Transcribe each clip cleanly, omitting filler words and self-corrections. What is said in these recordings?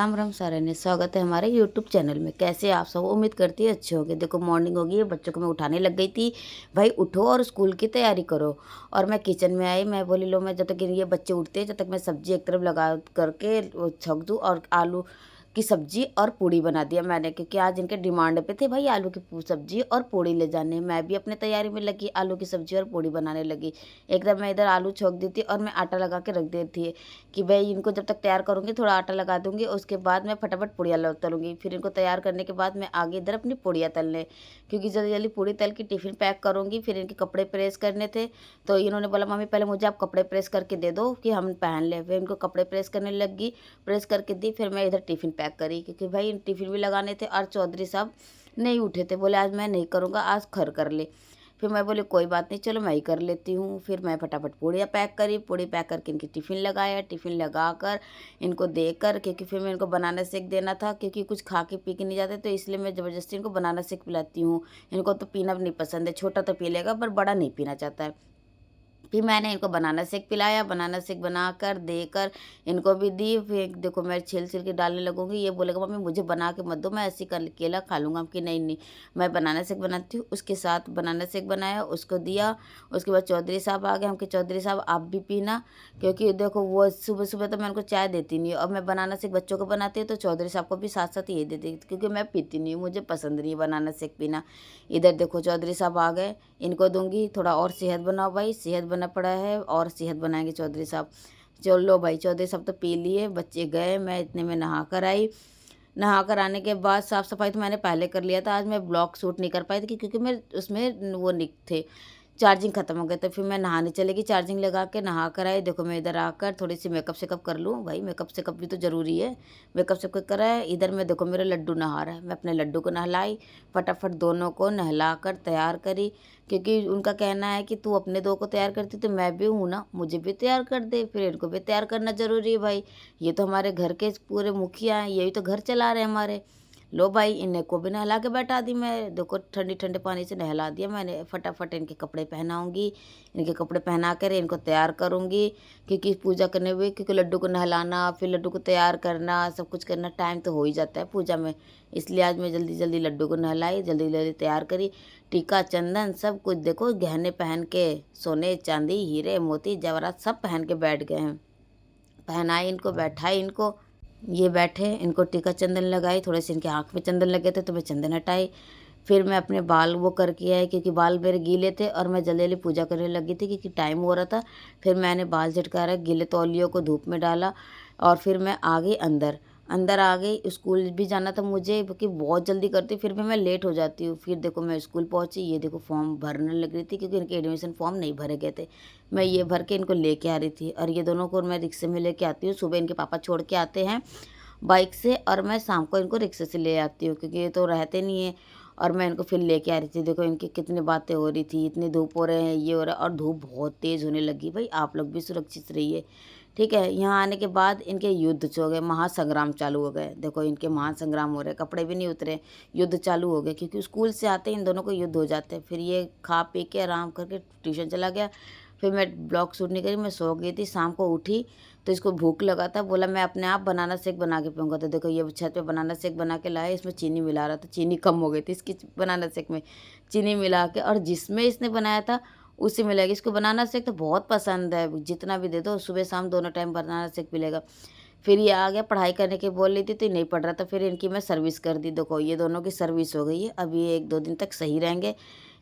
राम राम सारे स्वागत है हमारे यूट्यूब चैनल में। कैसे आप सब? उम्मीद करती है अच्छे होंगे। देखो मॉर्निंग हो गई है, बच्चों को मैं उठाने लग गई थी। भाई उठो और स्कूल की तैयारी करो। और मैं किचन में आई, मैं बोली लो मैं जब तक ये बच्चे उठते हैं जब तक मैं सब्जी एक तरफ लगा करके वो छक दूँ और आलू की सब्जी और पूड़ी बना दिया मैंने, क्योंकि आज इनके डिमांड पे थे भाई आलू की सब्जी और पूड़ी ले जाने। मैं भी अपने तैयारी में लगी, आलू की सब्जी और पूड़ी बनाने लगी। एकदम मैं इधर आलू छोक दी थी और मैं आटा लगा के रख दी थी कि भाई इनको जब तक तैयार करूँगी थोड़ा आटा लगा दूँगी, उसके बाद मैं फटाफट पूड़ियाँ तलूँगी। फिर इनको तैयार करने के बाद मैं आगे इधर अपनी पूड़ियाँ तलने, क्योंकि जल्दी जल्दी पूड़ी तल के टिफ़िन पैक करूँगी। फिर इनके कपड़े प्रेस करने थे, तो इन्होंने बोला मम्मी पहले मुझे आप कपड़े प्रेस करके दे दो कि हम पहन लें। फिर इनको कपड़े प्रेस करने लगी, प्रेस करके दी। फिर मैं इधर टिफ़िन पैक करी, क्योंकि भाई टिफ़िन भी लगाने थे और चौधरी साहब नहीं उठे थे, बोले आज मैं नहीं करूँगा, आज खर कर ले। फिर मैं बोली कोई बात नहीं, चलो मैं ही कर लेती हूँ। फिर मैं फटाफट पूड़ियाँ पैक करी, पूड़ी पैक करके इनकी टिफ़िन लगाया, टिफ़िन लगाकर इनको देकर, क्योंकि फिर मैं इनको बनाना शेक देना था, क्योंकि कुछ खा के पी के नहीं जाते, तो इसलिए मैं ज़बरदस्ती इनको बनाना शेक पिलाती हूँ। इनको तो पीना भी नहीं पसंद है, छोटा तो पी लेगा पर बड़ा नहीं पीना चाहता है। फिर मैंने इनको बनाना शेक पिलाया, बनाना शेक बनाकर देकर इनको भी दी। फिर देखो मैं छिल-छिल के डालने लगूँगी, ये बोलेगा मम्मी मुझे बना के मत दो, मैं ऐसे ही अकेला खा लूँगा। कि नहीं, नहीं, मैं बनाना शेक बनाती हूँ। उसके साथ बनाना शेक बनाया, उसको दिया। उसके बाद चौधरी साहब आ गए, हम कहे चौधरी साहब आप भी पीना, क्योंकि देखो वो सुबह-सुबह तो मैं उनको चाय देती नहीं हूँ। अब मैं बनाना शेक बच्चों को बनाती हूँ, तो चौधरी साहब को भी साथ-साथ यही देती हूँ, क्योंकि मैं पीती नहीं हूँ, मुझे पसंद नहीं है बनाना शेक पीना। इधर देखो चौधरी साहब आ गए, इनको दूँगी थोड़ा और सेहत बनाओ भाई, सेहत बना पड़ा है और सेहत बनाएँगे चौधरी साहब। चलो भाई चौधरी साहब तो पी लिए, बच्चे गए, मैं इतने में नहा कर आई। नहा कर आने के बाद साफ़-सफ़ाई तो मैंने पहले कर लिया था, आज मैं ब्लॉग शूट नहीं कर पाई थी, क्योंकि मैं उसमें वो नहीं थे, चार्जिंग ख़त्म हो गए थे। फिर मैं नहाने चली गई, चार्जिंग लगा के नहा कर आई। देखो मैं इधर आकर थोड़ी-सी मेकअप शेकअप कर लूँ, भाई मेकअप शेकअप भी तो ज़रूरी है। मेकअप शेकअप कराया, इधर में देखो मेरा लड्डू नहा रहा है, मैं अपने लड्डू को नहलाई, फटाफट दोनों को नहलाकर तैयार करी, क्योंकि उनका कहना है कि तू अपने 2 को तैयार करती तो मैं भी हूँ ना, मुझे भी तैयार कर दे। फिर इनको भी तैयार करना ज़रूरी है भाई, ये तो हमारे घर के पूरे मुखिया हैं, यही तो घर चला रहे हैं हमारे। लो भाई इन्हें को भी नहला के बैठा दी मैं, देखो ठंडे ठंडे पानी से नहला दिया मैंने। फटाफट इनके कपड़े पहनाऊंगी, इनके कपड़े पहना कर इनको तैयार करूंगी, क्योंकि पूजा करने हुए, क्योंकि लड्डू को नहलाना फिर लड्डू को तैयार करना सब कुछ करना, टाइम तो हो ही जाता है पूजा में। इसलिए आज मैं जल्दी जल्दी लड्डू को नहलाई, जल्दी जल्दी तैयार करी। टीका चंदन सब कुछ देखो गहने पहन के, सोने चांदी हीरे मोती जवाहरात सब पहन के बैठ गए हैं। पहनाई इनको, बैठाई इनको, ये बैठे, इनको टीका चंदन लगाई, थोड़े से इनके आँख में चंदन लगे थे तो मैं चंदन हटाई। फिर मैं अपने बाल वो करके आई, क्योंकि बाल मेरे गीले थे और मैं जल्दी जल्दी पूजा करने लगी थी, क्योंकि टाइम हो रहा था। फिर मैंने बाल झटका रहा, गीले तौलियों को धूप में डाला और फिर मैं आ गई अंदर। अंदर आ गई, स्कूल भी जाना था मुझे, क्योंकि बहुत जल्दी करती फिर भी मैं लेट हो जाती हूँ। फिर देखो मैं स्कूल पहुँची, ये देखो फॉर्म भरने लग रही थी, क्योंकि इनके एडमिशन फॉर्म नहीं भरे गए थे। मैं ये भर के इनको लेके आ रही थी, और ये दोनों को मैं रिक्शे में लेके आती हूँ। सुबह इनके पापा छोड़ के आते हैं बाइक से, और मैं शाम को इनको रिक्शे से ले आती हूँ, क्योंकि ये तो रहते नहीं हैं। और मैं इनको फिर लेके आ रही थी, देखो इनकी कितनी बातें हो रही थी, इतनी धूप हो रहे हैं, ये हो रहा है, और धूप बहुत तेज़ होने लगी। भाई आप लोग भी सुरक्षित रहिए, ठीक है। यहाँ आने के बाद इनके युद्ध हो गए, महासंग्राम चालू हो गए। देखो इनके महासंग्राम हो रहे, कपड़े भी नहीं उतरे, युद्ध चालू हो गए, क्योंकि स्कूल से आते इन दोनों को युद्ध हो जाते हैं। फिर ये खा पी के आराम करके ट्यूशन चला गया। फिर मैं ब्लॉग शूट नहीं करी, मैं सो गई थी। शाम को उठी तो इसको भूख लगा था, बोला मैं अपने आप बनाना शेक बना के पीऊँगा। तो देखो ये छत पे बनाना शेक बना के लाया, इसमें चीनी मिला रहा था, चीनी कम हो गई थी इसकी बनाना शेक में। चीनी मिला के, और जिसमें इसने बनाया था उसी में लगी। इसको बनाना शेक तो बहुत पसंद है, जितना भी दे दो सुबह शाम दोनों टाइम बनाना शेक पिलेगा। फिर ये आ गया पढ़ाई करने की बोल रही थी, तो ये नहीं पढ़ रहा था। फिर इनकी मैं सर्विस कर दी, देखो ये दोनों की सर्विस हो गई है। अब ये 1-2 दिन तक सही रहेंगे।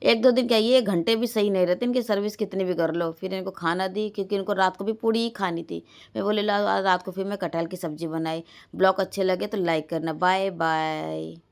1-2 दिन क्या, ये 1 घंटे भी सही नहीं रहते, इनकी सर्विस कितनी भी कर लो। फिर इनको खाना दी, क्योंकि इनको रात को भी पूड़ी ही खानी थी। मैं बोले ला रात को फिर मैं कटहल की सब्ज़ी बनाई। ब्लॉग अच्छे लगे तो लाइक करना। Bye bye.